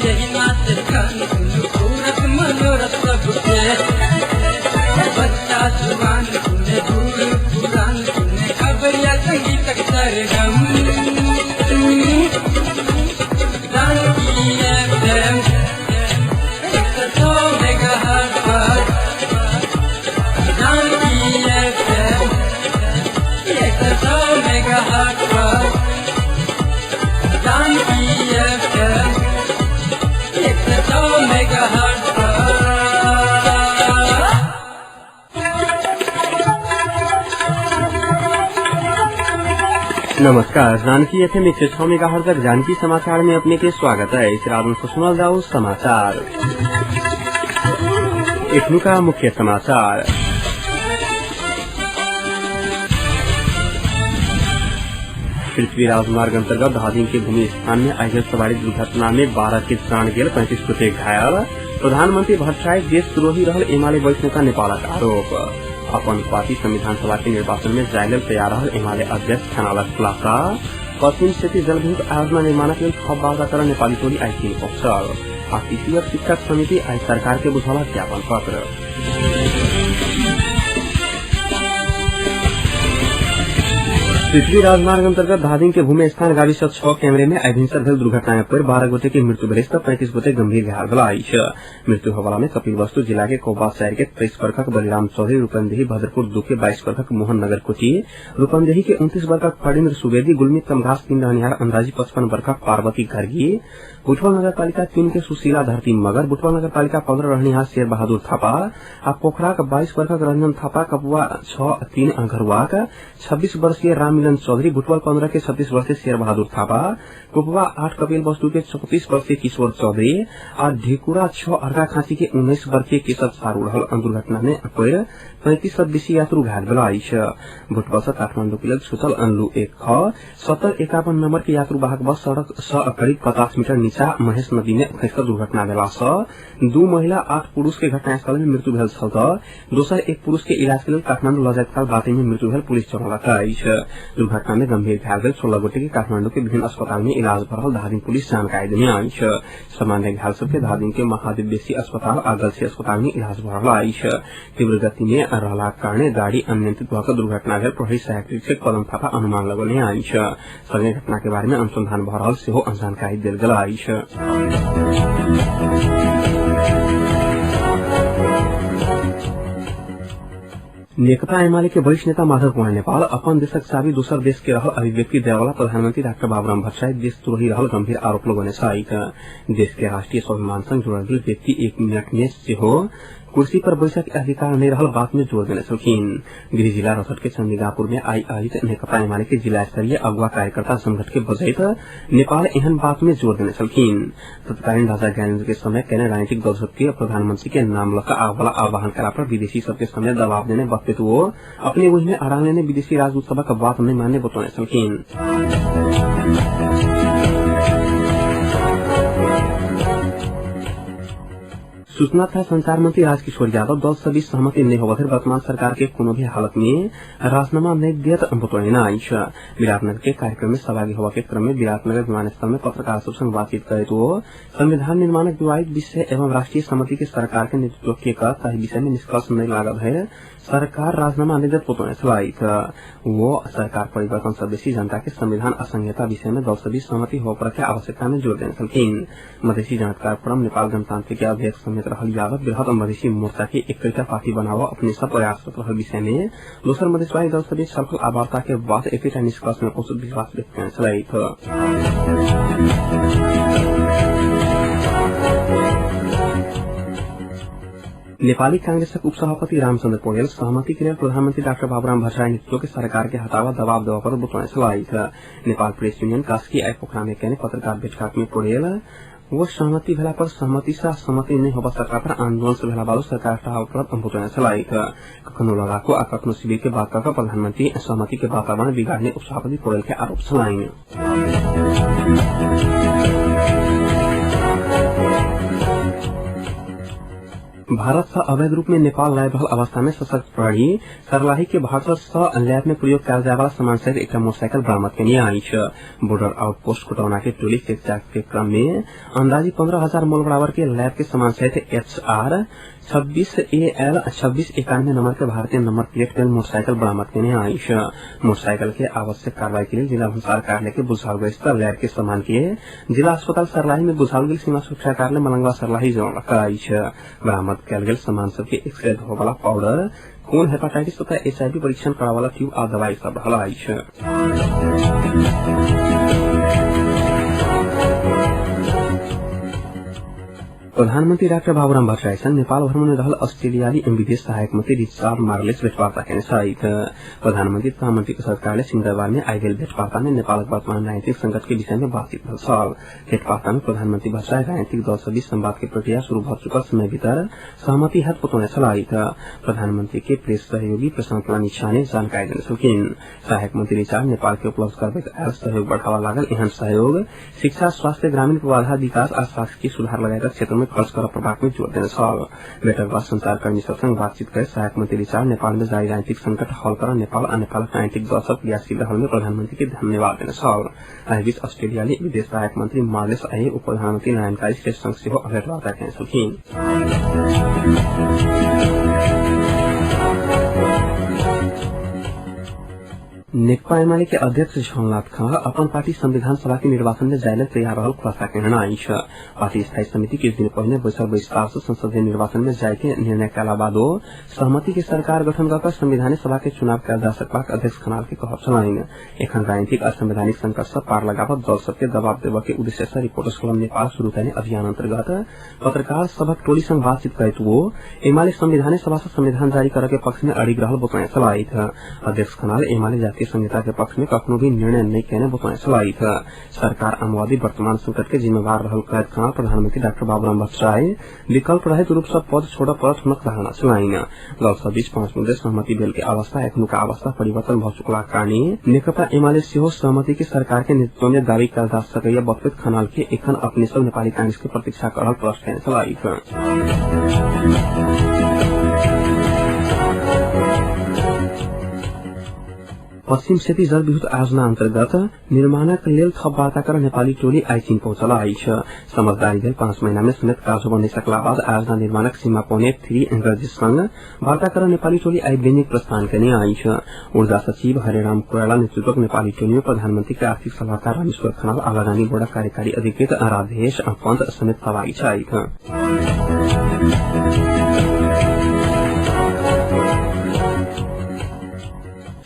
यही नाच गान सूरत मनोरथ सबके बच्चा जुबान सुने दूर पुरान सुने खबरिया संगीत सरगम जानकी FM 102 मेगाहर्ट्ज पर जानकी FM 102 मेगाहर्ट्ज पर जानकी FM 102 मेगाहर्ट्ज पर। नमस्कार, जानकी FM 106 मेगाहर्ट्ज तक जानकी समाचार में अपने के स्वागत है। इस रात को सुना जाओ समाचार। इठनू का मुख्य समाचार। पृथ्वी राजमार्ग अंतर्गत धादिंग के भूमि स्थान में आयोजित सवारी दुर्घटना में 12 के प्राण गेल, 35 गोटे घायल। प्रधानमंत्री भट्टराई देशद्रोही रहल एमाले वरिष्ठ नेता नेपालक आरोप। अपन पार्टी संविधान सभा के निर्वाचन में जाय तैयार रहल एमाले अध्यक्ष खानालक खुलासा। पश्चिम क्षेत्रीय जलविद्युत आयोजना निर्माणक लेल थप वादा कर नेपाली टोली आईसीएम पक्ष। आरटीसी और शिक्षक समिति आज सरकार के बुझौला ज्ञापन पत्र। पृथ्वी राजमार्ग अंतर्गत धादिंग के भूमि स्थान गाविस 6 कैमरे में आइभिंसर भेल दुर्घटना में 12 गोटे की मृत्यु भेल, 35 गोटे गंभीर घायल भेल। मृत्यु होवाला में कपिलवस्तु जिला के कोबा शहर के 23 वर्षक बलिराम चौधरी, रूपंदेही भद्रपुर 2 के 22 वर्षक मोहन नगर कोटी, रूपंदेही के 29 वर्षक फणीन्द्र सुवेदी, गुलमी तमघास 3 रहनिहार अंदाजी 55 वर्षक पार्वती घरगी, बुटवल नगर पालिका 3 के सुशीला धरती मगर, बुटवल नगर पालिका 15 रहनिहार शेर बहादुर थापा आ पोखरा 22 वर्षक रंजन थापा, कपुआ 6 घरुआक 26 वर्षीय राम मिलन चौधरी, बुटवल 15 के 36 वर्षीय शेर बहादुर थापा, कुपवा 8 कपिल वस्तु के 34 वर्षीय किशोर चौधरी और ढेकुरा 6 अर्घा खांची के 19 वर्षीय केशव सारू रहल। दुर्घटना में 35 बेसी यात्रु घायल भेल। भुटवल से काठमांडू के लिए छूटल अनलू 1 7051 नंबर के यात्रु वाहक बस सड़क से करीब 50 मीटर नीचा महेश नदी में खसकर दुर्घटना भेला से 2 महिला 8 पुरुष के घटनास्थल में मृत्यु भेल छल। दोसर एक पुरुष के इलाज के लिए काठमांडू ल जाइत काल बाटे में मृत्यु भेल, पुलिस जनौलक अछि। दुर्घटना में गंभीर घायल भेल 16 गोटे के काठमांडू के विभिन्न अस्पताल में इलाज भ रहल धादिंग पुलिस जानकारी देने अछि। सामान्य घायल सबके धादिंग के महादेवेशी अस्पताल आ गलसी अस्पताल में इलाज भ रहल अछि। तीव्र गति में रहला कारणे गाड़ी अनियंत्रित भऽ दुर्घटना भेल, प्रहरी सहायक निरीक्षक पदम थापा अनुमान लगौने अछि। संगे घटना के बारे में अनुसंधान भ रहल सेहो जानकारी देल गेल अछि। नेकपा एमाले के वरिष्ठ नेता माधव कुमार नेपाल अपन देशक चाबी दोसर देश के रहल अभिव्यक्ति देवाला प्रधानमंत्री डाक्टर बाबूराम भट्टराई देशद्रोही रहल गंभीर आरोप लगौने छथि। देश के राष्ट्रीय स्वाभिमान संग जुड़ल व्यक्ति 1 मिनट में सेहो कुर्सी पर बैसक अधिकार नहीं रहल बात में जोर देने छलखिन। गृह जिला रसद के चंडीगापुर में आई आयोजित नेकपा एमाले के जिला स्तरीय अगुवा कार्यकर्ता संगठन के बजैत नेपाल एहन बात में जोर देने छलखिन। तत्कालीन राजा ज्ञानेन्द्र के समय कैने राजनीतिक दल सबके प्रधानमंत्री के नाम लगा आवाला आह्वान करा पर विदेशी सबके समय दबाव देने वक्त वो अपने वही में आराम लेने विदेशी राजदूत सभा का बात नहीं मानने बतौने छलखिन। सूचना तथा संचार मंत्री राजकिशोर यादव दल से बीच सहमति नहीं होने वर्तमान सरकार के कोनो भी हालत में राजीनामा नहीं देत बतौने विराटनगर के कार्यक्रम में सहभागी होने के क्रम में विराटनगर विमानस्थल में पत्रकार संग बातचीत करे तो संविधान निर्माणक विवादित विषय एवं राष्ट्रीय सहमति के सरकार के नेतृत्व के ताही विषय में निष्कर्ष नहीं लागत है सरकार राजीनामा नहीं देत बतौने वो सरकार परिवर्तन से बेसी जनता के संविधान असंहिता विषय में दल से बीच सहमति होकर के आवश्यकता में जोर देने छलखिन। मधेसी जानकार फोरम नेपाल गणतांत्रिक अध्यक्ष समेत रहल यादव बृहत मधेसी मोर्चा के एकैटा पार्टी बनावा अपने सब प्रयासरत रहल विषय में दोसर मधेसवादी दल से बीच छलफल आ वार्ता के बाद एकैटा निष्कर्ष में पहुंचल विश्वास व्यक्त करने छलथि। नेपाली कांग्रेसक उपसभापति रामचंद्र पौडेल सहमति के लिए प्रधानमंत्री डाक्टर बाबूराम भट्टराई नेतृत्व के सरकार के हटावा दबाव देवा पर बतौने छलथि। नेपाल प्रेस यूनियन कास्की आई पोखरा में कहने पत्रकार बैठक में पौडेल वो सहमति भेला पर सहमति से सहमति नहीं होगा सरकार पर आंदोलन से भेला बालू सरकार पर बतौने छलथि। कखनो लगाको आ कखनो शिविर के बात कर प्रधानमंत्री सहमति के वातावरण बिगाड़ने उपसभापति पौडेल के आरोप छलाइन। भारत से अवैध रूप में नेपाल लाए रहल अवस्था में सशक्त प्रहरी सर्लाही के भाटल स लैब में प्रयोग कयल जाय वाला सामान सहित एक मोटरसाइकिल बरामद केने अछि। बॉर्डर आउटपोस्ट कुटौना के टोली चेकजांच के क्रम में अंदाजी 15,000 मोल बराबर के लैब के सामान सहित HR 26AL 2691 नंबर के भारतीय नंबर प्लेट के मोटरसाइकिल बरामद केने अछि। मोटरसाइकिल के आवश्यक कार्रवाई के लिए जिला भंसार कार्यालय के बुझाउल स्थित लैब के सामान के जिला अस्पताल सर्लाही में बुझाउल गेल सीमा सुरक्षा कार्यालय मलंगवा सर्लाही जोड़ल अछि। बरामद कयल गेल सामान सब के एक्सरे धोए वाला पाउडर, खून, हेपाटाइटिस तथा HIV परीक्षण करावे वाला ट्यूब आ दवाई सब रहल अछि। प्रधानमंत्री डॉक्टर बाबूराम भट्टराई संग नेपाल भ्रमण में रहल ऑस्ट्रेलियाली विदेश सहायक मंत्री रिचार्ड मार्लेस भेंटवार्ता केने छथि। प्रधानमंत्री तथा मंत्री परिषद कार्यालय सिंहदरबार में आई गेल भेंटवार्ता में नेपालक वर्तमान राजनीतिक संकट के विषय में बातचीत भेल छल। भेंटवार्ता में प्रधानमंत्री भट्टराई राजनीतिक दल सभ बीच संवाद के प्रक्रिया शुरू भ चुकल समय भीतर सहमति हाथ बतौने छथि। प्रधानमंत्री के प्रेस सहयोगी प्रशांत रानी झा ने जानकारी देने छलखिन। सहायक मंत्री रिचार्ड नेपाल के उपलब्ध करबैत आयल सहयोग बढ़ावा लागल एहन सहयोग शिक्षा, स्वास्थ्य, ग्रामीण पूर्वाधार विकास आ सांख्यिकी सुधार लगायत क्षेत्र में खर्च कर प्रभाव में जोर देने छल। बैठक बाद संचारकर्मी सब संग बातचीत कर सहायक मंत्री रिचार्ड नेपाल में जारी राजनीतिक संकट हल कर नेपाल आ नेपाल राजनीतिक दल सब क्रियाशील रहल में प्रधानमंत्री के धन्यवाद देने छल। एहि बीच ऑस्ट्रेलियाली विदेश सहायक मंत्री मार्लेस आई उप प्रधानमंत्री नयनकारी श्रेष्ठ संग सेहो भेंटवार्ता केने छलखिन। नेकपा एमाले के अध्यक्ष झलनाथ खां अपन पार्टी संविधान सभा के निर्वाचन में जाय तैयार रहल खुलासा केने अछि। पार्टी स्थायी समिति किछु दिन पहिने बैसल विस्तार से संसदीय निर्वाचन में जाय के निर्णय कयला बादो सहमति के सरकार गठन कर संविधान सभा के चुनाव कयल जा सकबाक अध्यक्ष खनाल के कहब छलनि। एखन राजनीतिक असंवैधानिक संकट से पार लगावत दल सबके दबाव देव के उद्देश्य से रिपोर्टर्स क्लब नेपाल शुरू करने अभियान अंतर्गत पत्रकार सबक टोली संग बातचीत करैत वो एमाले संविधान सभा से संविधान जारी करे के पक्ष में अड़िग रहल बतौने छलथि। अध्यक्ष खनाल एमाले जातीय संहिता के पक्ष में कखनो भी निर्णय नहीं कहने बतौने छलथि। सरकार आमवादी वर्तमान संकट के जिम्मेवार रहल कहत खनाल प्रधानमंत्री डॉक्टर बाबूराम भट्टराई विकल्प रहित रूप से पद छोड़ पड़त हुनक धारणा छलनि। दल सब बीच 5 मुद्दे सहमति भेल के अवस्था एखनुका अवस्था परिवर्तन भ चुकला कारणे नेकपा एमाले सेहो सहमति के सरकार के नेतृत्व में दावी कयल जा सकैया बतबैत खनाल के एखन अपने सब नेपाली कांग्रेस के प्रतीक्षा करल प्रश्न केने छलथि। पश्चिम सेती जल विद्युत योजना अंतर्गत निर्माणक लेल थप वार्ता कर नेपाली टोली आई चीन पहुंचल अछि। समझदारी भेल 5 महीना में समेत काज बन सकला बाद योजना निर्माणक सीमा पौने 3 एंकर संग वार्ता कर नेपाली टोली आई बेनिक प्रस्थान केने अछि। ऊर्जा सचिव हरिराम कोइराला नेतृत्वक नेपाली टोली में प्रधानमंत्री के आर्थिक सलाहकार रामेश्वर खनाल आ लगानी बोर्ड कार्यकारी अधिकृत राधेश पंत समेत सहभागी छथि।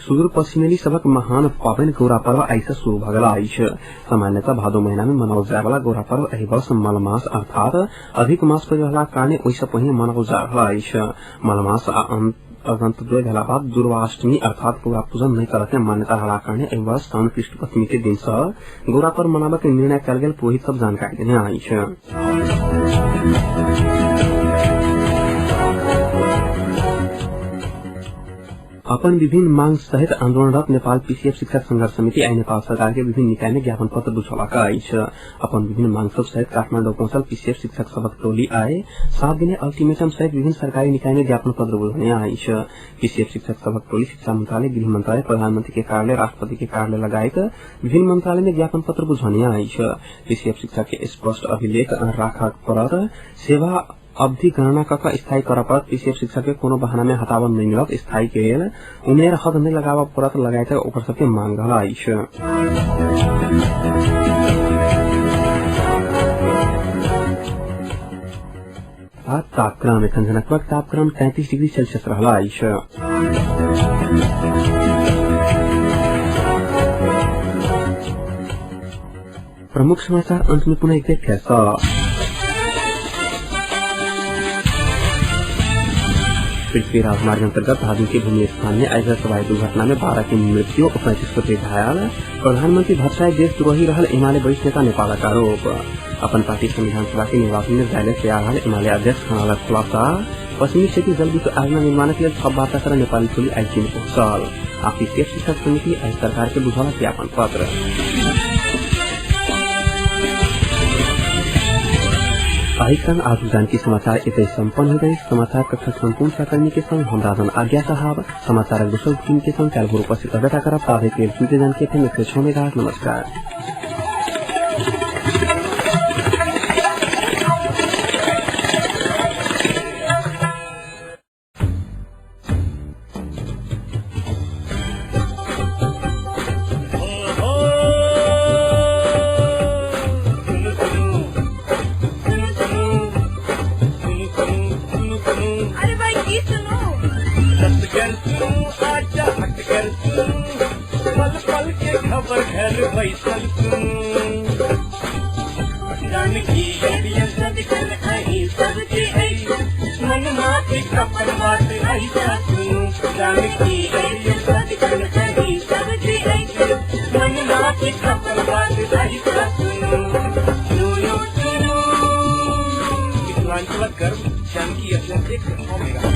सुदूर पश्चिमेली सबक महान पावन गौरा पर्व आई से शुरू भ गेल अछि। सामान्यतः भादो महीना में मनाओल जाय वाला गौरा पर्व एहि वर्ष मलमास अर्थात अधिक मास पड़ि रहला कारणे ओहिसँ पहिने मनाओल जा रहल अछि। मलमास आ अगंत द्वय भेला बाद दुर्वाष्टमी अर्थात गौरा पूजन नहीं करय के मान्यता रहला कारणे एहि वर्ष साउन कृष्ण पश्चिमी के दिन से गौरा पर्व मनाबय के निर्णय कयल गेल पुरोहित सब जानकारी देने अछि। अपन विभिन्न मांग सहित आंदोलनरत नेपाल पीसीएफ शिक्षक संघर्ष समिति आई नेपाल सरकार के विभिन्न निकाय में ज्ञापन पत्र बुझौलक अछि। अपन विभिन्न मांग सब सहित काठमांडू पहुंचल पीसीएफ शिक्षक सबक टोली आई 7 दिने अल्टीमेटम सहित विभिन्न सरकारी निकाय में ज्ञापन पत्र बुझौने अछि। पीसीएफ शिक्षक सबक टोली शिक्षा मंत्रालय, गृह मंत्रालय, प्रधानमंत्री के कार्यालय, राष्ट्रपति के कार्यालय लगायत विभिन्न मंत्रालय में ज्ञापन पत्र बुझौने अछि। पीसीएफ शिक्षक के स्पष्ट अभिलेख राखक पड़त, सेवा अवधि गणना कऽ स्थायी करऽ पड़त, पीसीएफ शिक्षक के कोनो बहाना में हटाबऽ नहीं मिलत, स्थायी के लेल उमेर हद नहीं लगाबऽ पड़त लगायत ओकर सबके मांग रहल अछि। तापक्रम एखन जनकपुरक तापक्रम 33 डिग्री सेल्सियस रहल अछि। प्रमुख समाचार अंत में पुनः एक बेर फिर से। पृथ्वी राजमार्ग अंतर्गत धादिंग के भूमि स्थान में आई हवाई दुर्घटना में 12 की मृत्यु और 35 को घायल। प्रधानमंत्री भट्टराई देशद्रोही रहल एमाले वरिष्ठ नेता नेपालक आरोप। अपन पार्टी संविधान सभा के निर्वाचन में जाय तैयार रहल एमाले अध्यक्ष खनालक खुलासा। पश्चिमी क्षेत्र जल विद्युत योजना निर्माणक लेल थप वार्ता कर नेपाली टोली आई चीन पहुंचल। पीसीएफ शिक्षक समिति आई सरकार के बुझौलक ज्ञापन पत्र। आई संग आज जानकी समाचार इतने संपन्न हो गए। समाचार कक्षा संपूर्ण सहकर्मी के संग हम राजन आज्ञा साहब समाचार दोषर टीम के संग कैलपुर उपस्थित अव्यता कर प्राधिक सुनते जानकी थे 106 मेगाहर्ट्ज। नमस्कार। खबर घर बैसल जानकी सदकन आई सबके आई मन माती कपन बात आई जानकी सदकन आई सबके आई मन माती कपन बात आई सुनो मिथिलांचल गर्व जानकी अत्यंत